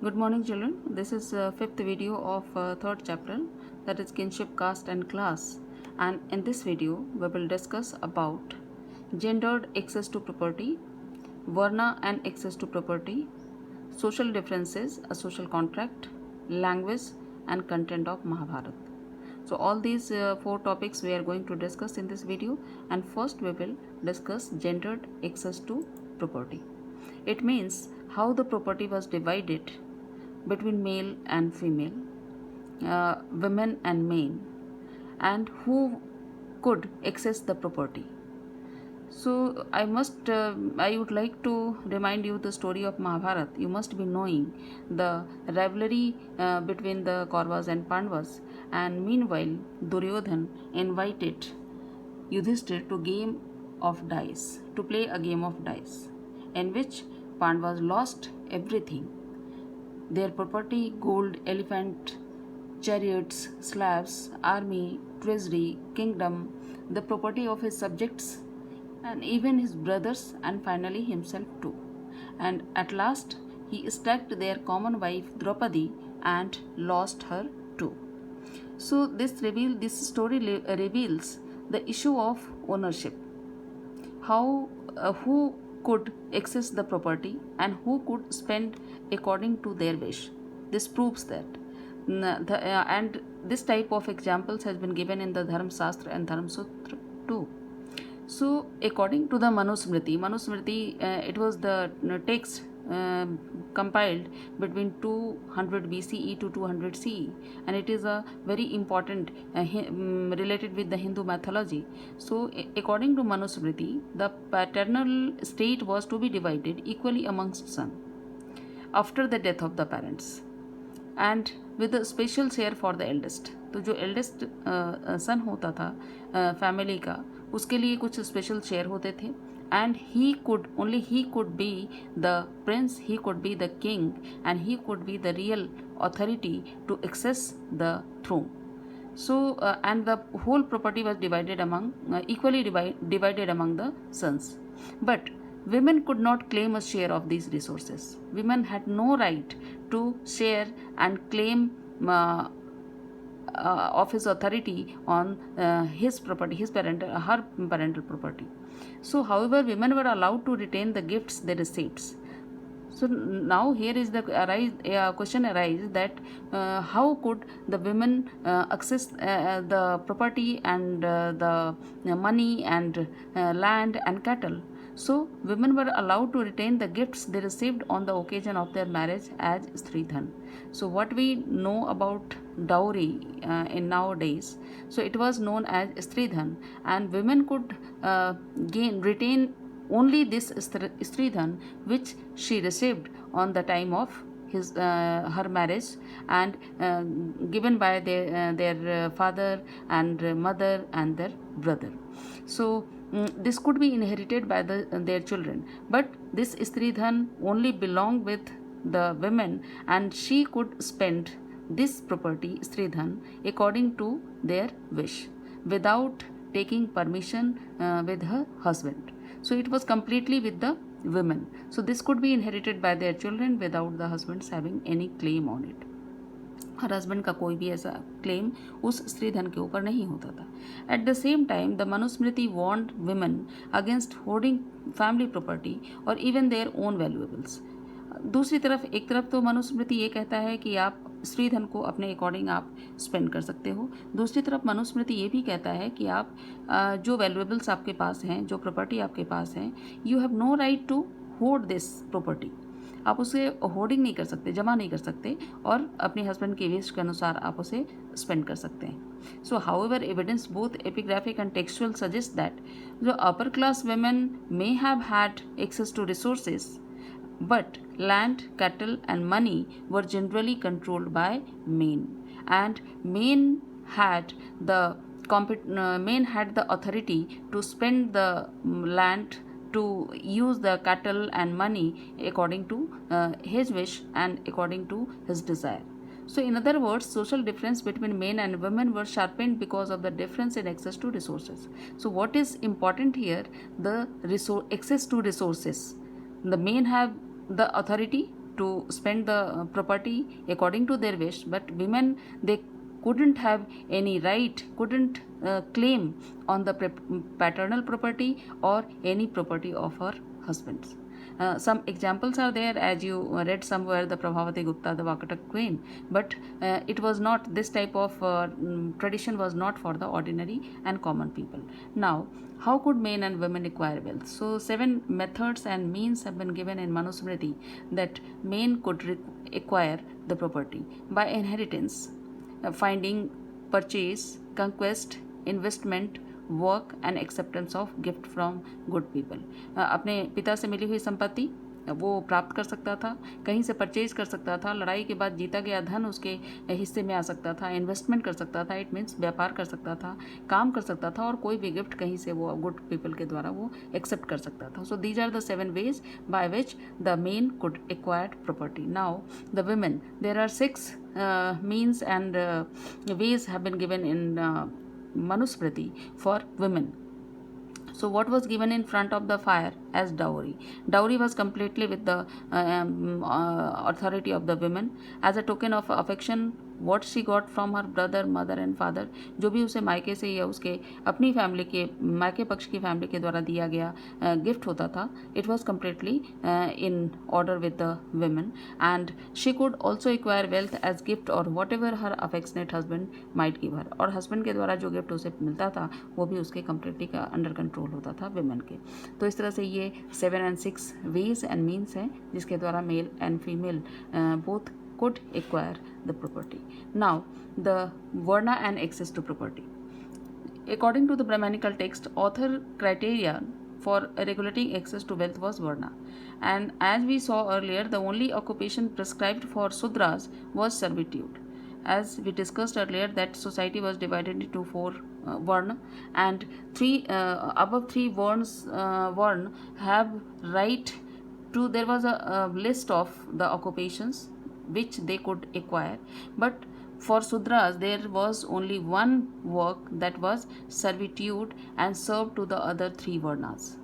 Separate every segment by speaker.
Speaker 1: Good morning, children. This is fifth video of third chapter, that is kinship, caste, and class. And in this video, we will discuss about gendered access to property, varna and access to property, social differences, a social contract, language, and content of Mahabharata. So all these four topics we are going to discuss in this video. And first, we will discuss gendered access to property. It means how the property was divided between male and female, women and men, and who could access the property. So I would like to remind you the story of Mahabharata. You must be knowing the rivalry between the Kauravas and Pandavas, and meanwhile Duryodhan invited Yudhishthir to play a game of dice, in which Pandavas lost everything: their property, gold, elephant, chariots, slaves, army, treasury, kingdom, the property of his subjects, and even his brothers, and finally himself too. And at last he stacked their common wife Draupadi and lost her too. So this story reveals the issue of ownership. Who could access the property and who could spend according to their wish. This proves that. And this type of examples has been given in the Dharma Shastra and Dharma Sutra too. So according to the Manusmriti, it was the text compiled between 200 BCE to 200 CE, and it is a very important related with the Hindu mythology. So according to Manusmriti, the paternal estate was to be divided equally amongst sons after the death of the parents, and with a special share for the eldest. तो जो eldest son होता था family का, उसके लिए कुछ special share होते थे. And he could be the prince, he could be the king, and he could be the real authority to access the throne. So and the whole property was divided equally divided among the sons. But women could not claim a share of these resources. Women had no right to share and claim of his authority on his property, her parental property. So, however, women were allowed to retain the gifts they received. So now here is the question arises that how could the women access the property and the money and land and cattle. So women were allowed to retain the gifts they received on the occasion of their marriage as Stridhan. So what we know about dowry in nowadays, so it was known as Stridhan, and women could retain only this Stridhan which she received on the time of her marriage, and given by their father and mother and their brother. So this could be inherited by their children, but this Stridhan only belonged with the women, and she could spend this property Stridhan according to their wish without taking permission with her husband. So it was completely with the women. So this could be inherited by their children without the husbands having any claim on it. Her husband का कोई भी ऐसा claim उस स्त्री धन के ऊपर नहीं होता था. At the same time the Manusmriti warned women against hoarding family property और इवन देयर ओन वैल्यूएबल्स. दूसरी तरफ एक तरफ तो मनुस्मृति ये कहता है कि आप स्त्री धन को अपने अकॉर्डिंग आप स्पेंड कर सकते हो. दूसरी तरफ मनुस्मृति ये भी कहता है कि आप जो वैल्यूएबल्स आपके पास हैं, जो प्रॉपर्टी आपके पास हैं, you have no right to hold this property. आप उसे होर्डिंग नहीं कर सकते, जमा नहीं कर सकते, और अपने हस्बैंड के विश के अनुसार आप उसे स्पेंड कर सकते हैं. So however evidence both epigraphic and textual suggest that जो upper class women may have had access to resources, but land, cattle and money were generally controlled by men, and men had the authority to spend the land, to use the cattle and money according to his wish and according to his desire. So in other words, social difference between men and women were sharpened because of the difference in access to resources. So what is important here? The access to resources. The men have the authority to spend the property according to their wish, but women, they couldn't have any right, couldn't claim on the paternal property or any property of her husbands. Some examples are there, as you read somewhere, the Prabhavati Gupta, the Vakatak queen, but it was not, this type of tradition was not for the ordinary and common people. Now, how could men and women acquire wealth? So 7 methods and means have been given in Manusmriti that men could acquire the property: by inheritance, finding, purchase, conquest, investment, work and acceptance of gift from good people. अपने पिता से मिली हुई संपत्ति वो प्राप्त कर सकता था, कहीं से परचेज कर सकता था, लड़ाई के बाद जीता गया धन उसके हिस्से में आ सकता था, इन्वेस्टमेंट कर सकता था, इट मीन्स व्यापार कर सकता था, काम कर सकता था, और कोई भी गिफ्ट कहीं से वो गुड पीपल के द्वारा वो एक्सेप्ट कर सकता था. So these are the 7 ways by which the men could acquire property. Now the women, there are 6 means and ways have been given in Manusmriti for women. So what was given in front of the fire as dowry? Dowry was completely with the authority of the women. As a token of affection, what she got from her brother, mother and father, जो भी उसे मायके से या उसके अपनी family के मायके पक्ष की फैमिली के द्वारा दिया गया गिफ्ट होता था, it was completely in order with the women, and she could also acquire wealth as gift or whatever her affectionate husband might give her. और हस्बैंड के द्वारा जो गिफ्ट उसे मिलता था वो भी उसके completely का अंडर कंट्रोल होता था women के. तो इस तरह से ये 7 and 6 ways and means हैं जिसके द्वारा male and female both could acquire the property. Now, the Varna and access to property. According to the Brahmanical text, author criteria for regulating access to wealth was Varna. And as we saw earlier, the only occupation prescribed for Sudras was servitude. As we discussed earlier, that society was divided into 4 Varna, and above 3 Varna have right to, there was a list of the occupations which they could acquire, but for Sudras there was only one work, that was servitude, and served to the other 3 Varnas.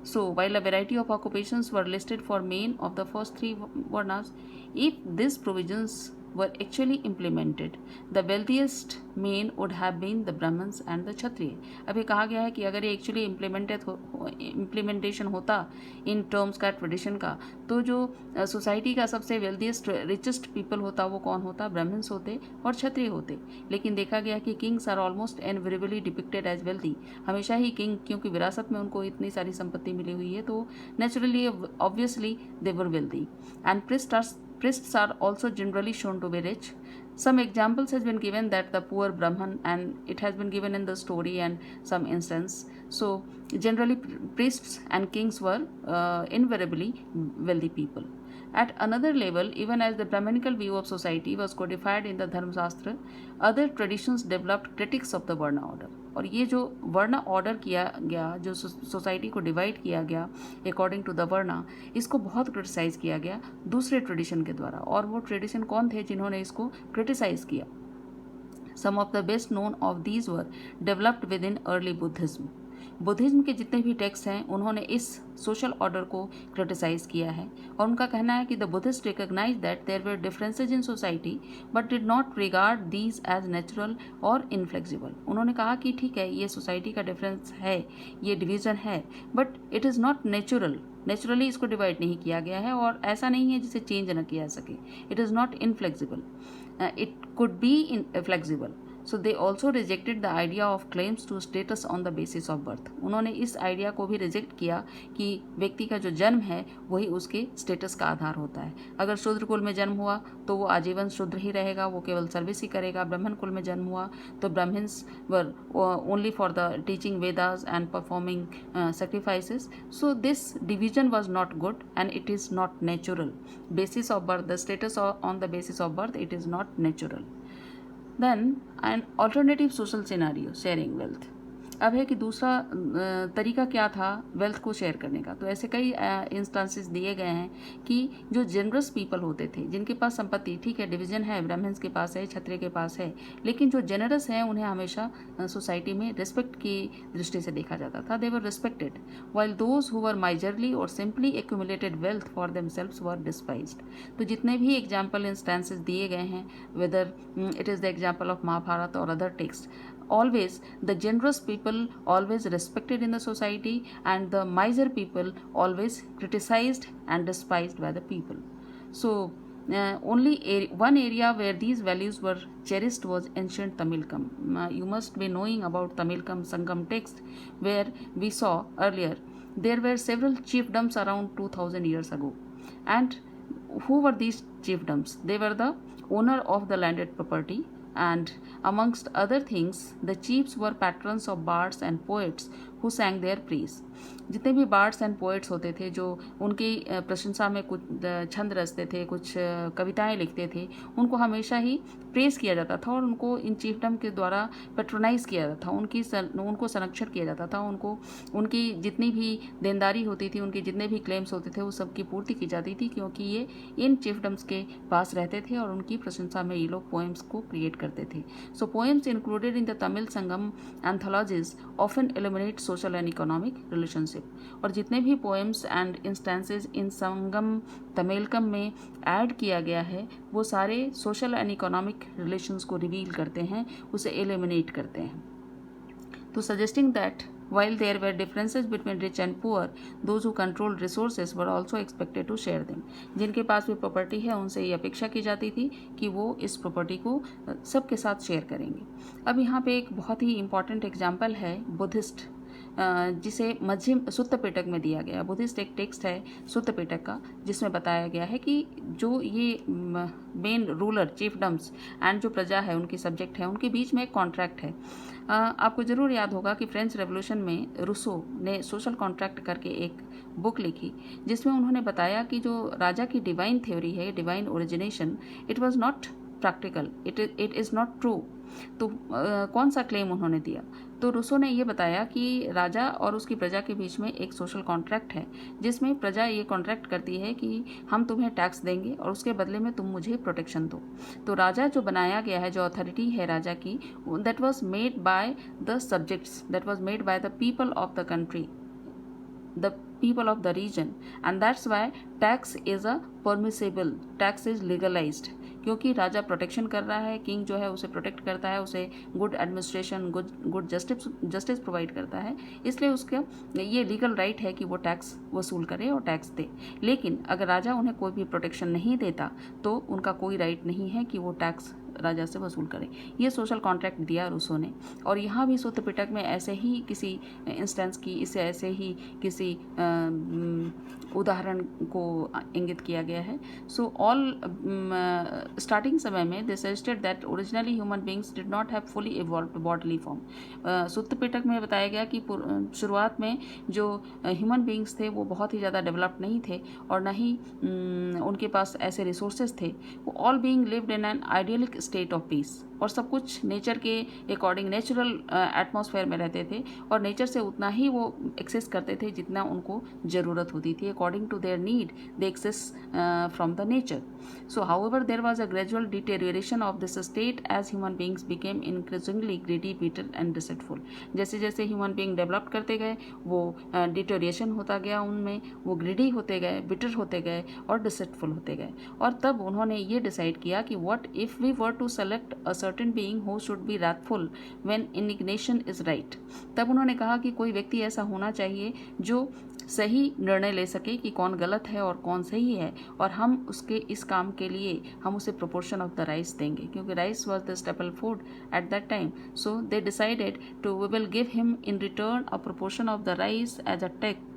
Speaker 1: So while a variety of occupations were listed for men of the first 3 Varnas, if these provisions were actually implemented, the wealthiest men would have been the Brahmins and the Kshatriya. अब ये कहा गया है कि अगर ये actually implementation होता in terms का, ट्रेडिशन का, तो जो सोसाइटी का सबसे वेल्थिएस्ट रिचेस्ट पीपल होता वो कौन होता? ब्राह्मण्स होते और क्षत्रिय होते. लेकिन देखा गया कि kings are almost invariably depicted as wealthy. हमेशा ही किंग, क्योंकि विरासत में उनको इतनी सारी संपत्ति मिली हुई है, तो naturally obviously they were wealthy. And priests are also generally shown to be rich. Some examples has been given that the poor Brahman, and it has been given in the story and some instance. So generally priests and kings were invariably wealthy people. At another level, even as the Brahmanical view of society was codified in the Dharmashastra, other traditions developed critics of the Varna order. और ये जो वर्ण order किया गया, जो society को divide किया गया अकॉर्डिंग टू द वर्ना, इसको बहुत क्रिटिसाइज़ किया गया दूसरे ट्रेडिशन के द्वारा. और वो ट्रेडिशन कौन थे जिन्होंने इसको क्रिटिसाइज़ किया? Some of the best known of these were developed within early Buddhism. Buddhism के जितने भी टेक्स्ट हैं उन्होंने इस सोशल ऑर्डर को क्रिटिसाइज किया है, और उनका कहना है कि the Buddhist recognise that there were differences in society but did not regard these as natural और इनफ्लेक्सिबल. उन्होंने कहा कि ठीक है, ये सोसाइटी का डिफरेंस है, ये डिवीज़न है, but it is not natural. Naturally इसको डिवाइड नहीं किया गया है, और ऐसा नहीं है जिसे चेंज न किया जा सके. It is not inflexible, it could be flexible. So they also rejected the idea of claims to status on the basis of birth. उन्होंने इस आइडिया को भी रिजेक्ट किया कि व्यक्ति का जो जन्म है वही उसके स्टेटस का आधार होता है. अगर शूद्र कुल में जन्म हुआ तो वो आजीवन शूद्र ही रहेगा, वो केवल सर्विस ही करेगा. ब्राह्मण कुल में जन्म हुआ तो Brahmins were only for the teaching Vedas and performing sacrifices. So this division was not good and it is not natural. Basis of birth, the status on the basis of birth, it is not natural. Then an alternative social scenario, sharing wealth. अब है कि दूसरा तरीका क्या था wealth को share करने का। तो ऐसे कई इंस्टांसेस दिए गए हैं कि जो जनरस पीपल होते थे, जिनके पास संपत्ति, ठीक है डिवीजन है, ब्राह्मण्स के पास है, क्षत्रिय के पास है, लेकिन जो जनरस हैं उन्हें हमेशा सोसाइटी में रिस्पेक्ट की दृष्टि से देखा जाता था। They were respected, while those who were miserly और simply accumulated wealth for themselves were despised. तो जितने भी एग्जाम्पल इंस्टांसेस दिए गए हैं, whether it is the example of Mahabharata और other text, always the generous people always respected in the society, and the miser people always criticized and despised by the people. So only one area where these values were cherished was ancient Tamilkam. You must be knowing about Tamilkam Sangam text, where we saw earlier there were several chiefdoms around 2000 years ago. And who were these chiefdoms? They were the owner of the landed property, and amongst other things the chiefs were patrons of bards and poets who sang their praise. जितने भी birds and poets होते थे जो उनकी प्रशंसा में कुछ छंद रचते थे, कुछ कविताएं लिखते थे, उनको हमेशा ही प्रेस किया जाता था और उनको इन चीफडम के द्वारा पेट्रोनाइज किया जाता था, उनको संरक्षण किया जाता था, उनकी जितनी भी देनदारी होती थी, उनके जितने भी क्लेम्स होते थे, वो सबकी पूर्ति की जाती थी, क्योंकि ये इन चीफडम्स के पास रहते थे और उनकी प्रशंसा में ये लोग पोएम्स को क्रिएट करते थे. So poems included in the Tamil Sangam anthologies often eliminate social and economic relationship. और जितने भी poems and instances in Sangam Tamilakam में ऐड किया गया है, वो सारे सोशल एंड इकोनॉमिक रिलेशंस को रिवील करते हैं, उसे एलिमिनेट करते हैं. तो suggesting that while there were differences between rich and poor, those who controlled resources were also expected to share them. जिनके पास भी प्रॉपर्टी है उनसे ये अपेक्षा की जाती थी कि वो इस प्रॉपर्टी को सबके साथ शेयर करेंगे. अब यहाँ पे एक बहुत ही इम्पॉर्टेंट एग्जाम्पल है बुद्धिस्ट, जिसे मध्यम सुत्त पिटक में दिया गया. बुद्धिस्ट एक टेक्स्ट है सुत्त पिटक का, जिसमें बताया गया है कि जो ये मेन रूलर चीफडम्स एंड जो प्रजा है, उनकी सब्जेक्ट है, उनके बीच में एक कॉन्ट्रैक्ट है. आपको ज़रूर याद होगा कि फ्रेंच रेवोल्यूशन में रूसो ने सोशल कॉन्ट्रैक्ट करके एक बुक लिखी, जिसमें उन्होंने बताया कि जो राजा की डिवाइन थ्योरी है, divine origination, it was not practical, it is not true. तो कौन सा क्लेम उन्होंने दिया? तो रूसो ने ये बताया कि राजा और उसकी प्रजा के बीच में एक सोशल कॉन्ट्रैक्ट है, जिसमें प्रजा ये कॉन्ट्रैक्ट करती है कि हम तुम्हें टैक्स देंगे और उसके बदले में तुम मुझे प्रोटेक्शन दो. तो राजा जो बनाया गया है, जो अथॉरिटी है राजा की, that was made by the subjects, that was made by the people of the country, the people of the region, and that's why tax is a permissible, tax is legalized. क्योंकि राजा protection कर रहा है, king जो है उसे protect करता है, उसे good administration, good justice provide करता है, इसलिए उसका ये लीगल राइट है कि वो टैक्स वसूल करे और टैक्स दे. लेकिन अगर राजा उन्हें कोई भी प्रोटेक्शन नहीं देता तो उनका कोई राइट नहीं है कि वो टैक्स राजा से वसूल करें. ये सोशल कॉन्ट्रैक्ट दिया रूसो ने. और यहाँ भी सुत्त पिटक में ऐसे ही किसी इंस्टेंस की, इसे ऐसे ही किसी उदाहरण को इंगित किया गया है. सो ऑल स्टार्टिंग समय में they suggested that originally human beings did not have fully evolved bodily form. Sutta Pitaka में बताया गया कि शुरुआत में जो ह्यूमन बींग्स थे वो बहुत ही ज़्यादा डेवलप्ड नहीं थे और न ही उनके पास ऐसे रिसोर्सेज थे. वो all being lived in an idyllic state of peace, और सब कुछ नेचर के अकॉर्डिंग नेचुरल एटमॉस्फेयर में रहते थे और नेचर से उतना ही वो एक्सेस करते थे जितना उनको ज़रूरत होती थी. According to their need they access from the nature. So however there was a gradual deterioration of this state as human beings became increasingly greedy, bitter and deceitful. जैसे जैसे ह्यूमन बींग डेवलप करते गए वो deterioration होता गया उनमें, वो greedy होते गए, बिटर होते गए और डिसेटफुल होते गए. और तब उन्होंने ये डिसाइड किया कि what if we were to select a certain being who should be wrathful when indignation is right. तब उन्होंने कहा कि कोई व्यक्ति ऐसा होना चाहिए जो सही निर्णय ले सके कि कौन गलत है और कौन सही है, और हम उसके इस काम के लिए हम उसे प्रोपोर्शन ऑफ द राइस देंगे, क्योंकि rice was the staple food at that time. So they decided to we will give him in return a proportion of the rice as a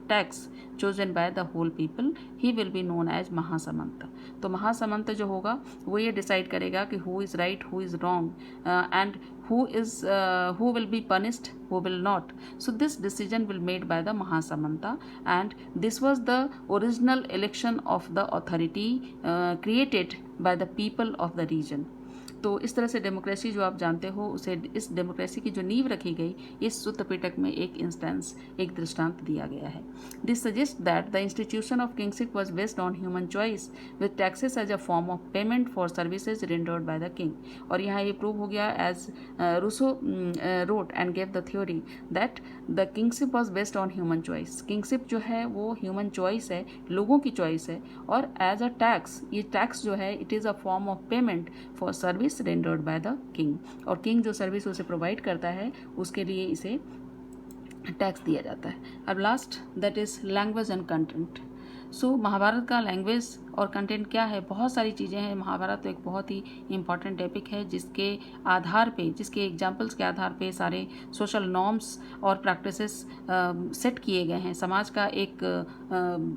Speaker 1: tax chosen by the whole people. He will be known as महासामंत. तो महासामंत जो होगा वो ये decide करेगा कि who is right, who is wrong, and who will be punished, who will not. So this decision will made by the Mahasamanta, and this was the original election of the authority created by the people of the region. तो इस तरह से democracy जो आप जानते हो उसे, इस डेमोक्रेसी की जो नींव रखी गई इस सुत्त पिटक में एक इंस्टेंस, एक दृष्टांत दिया गया है. This suggest that the institution of kingship was based on human choice with taxes as a form of payment for services rendered by the king. और यहाँ ये प्रूव हो गया as Rousseau wrote and gave the theory that the kingship was based on human choice. Kingship जो है वो human choice है, लोगों की चॉइस है, और एज अ टैक्स, ये टैक्स जो है it is a form of payment for service rendered by the king. और किंग जो सर्विस उसे प्रोवाइड करता है उसके लिए इसे टैक्स दिया जाता है. अब last that is language and content. So Mahabharata का लैंग्वेज और कंटेंट क्या है, बहुत सारी चीज़ें हैं. महाभारत तो एक बहुत ही इंपॉर्टेंट टॉपिक है जिसके आधार पे, जिसके एग्जाम्पल्स के आधार पे सारे सोशल नॉर्म्स और प्रैक्टिसेस सेट किए गए हैं. समाज का एक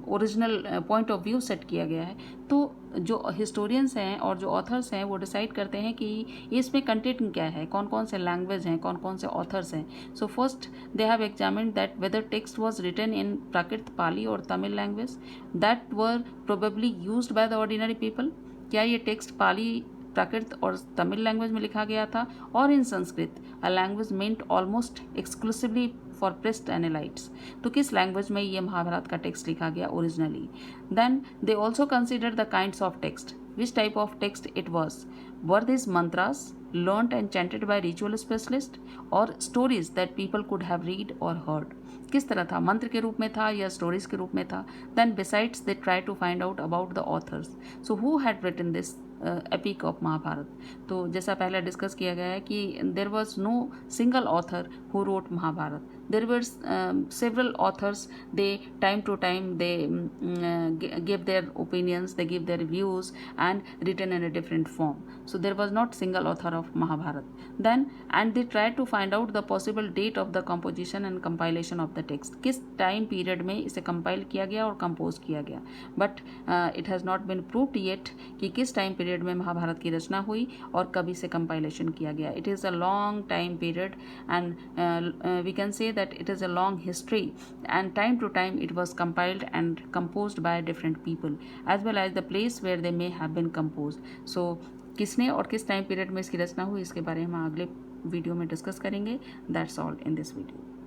Speaker 1: original point of view set किया गया है. तो जो हिस्टोरियंस हैं और जो ऑथर्स हैं वो डिसाइड करते हैं कि इसमें कंटेंट क्या है, कौन कौन से लैंग्वेज हैं, कौन कौन से ऑथर्स हैं. So first they have examined that whether text was written in Prakrit, Pali और Tamil language that were probably used by the ordinary people. क्या ये टेक्स्ट पाली, प्राकृत और तमिल लैंग्वेज में लिखा गया था, और in Sanskrit, a language meant almost exclusively for priests and elites. तो किस लैंग्वेज में ये महाभारत का टेक्स्ट लिखा गया originally. Then they also consider the kinds of text, which type of text it was. Were this mantras learned and chanted by ritual specialist or stories that people could have read or heard. किस तरह था, मंत्र के रूप में था या stories के रूप में था. Then besides they try to find out about the authors. So who had written this epic of Mahabharata. तो जैसा पहले डिस्कस किया गया है कि there was no single author who wrote Mahabharata. There were several authors. They time to time they give their opinions, they give their views and written in a different form. So there was not single author of Mahabharat. Then and they tried to find out the possible date of the composition and compilation of the text. किस time period में इसे compile किया गया और compose किया गया. But it has not been proved yet कि किस टाइम पीरियड में महाभारत की रचना हुई और कब इसे कंपाइलेशन किया गया. It is a long time period and we can say that it is a long history, and time to time it was compiled and composed by different people as well as the place where they may have been composed. So किसने और किस time period में इसकी रचना हुई इसके बारे में हम अगले वीडियो में डिस्कस करेंगे. That's all in this video.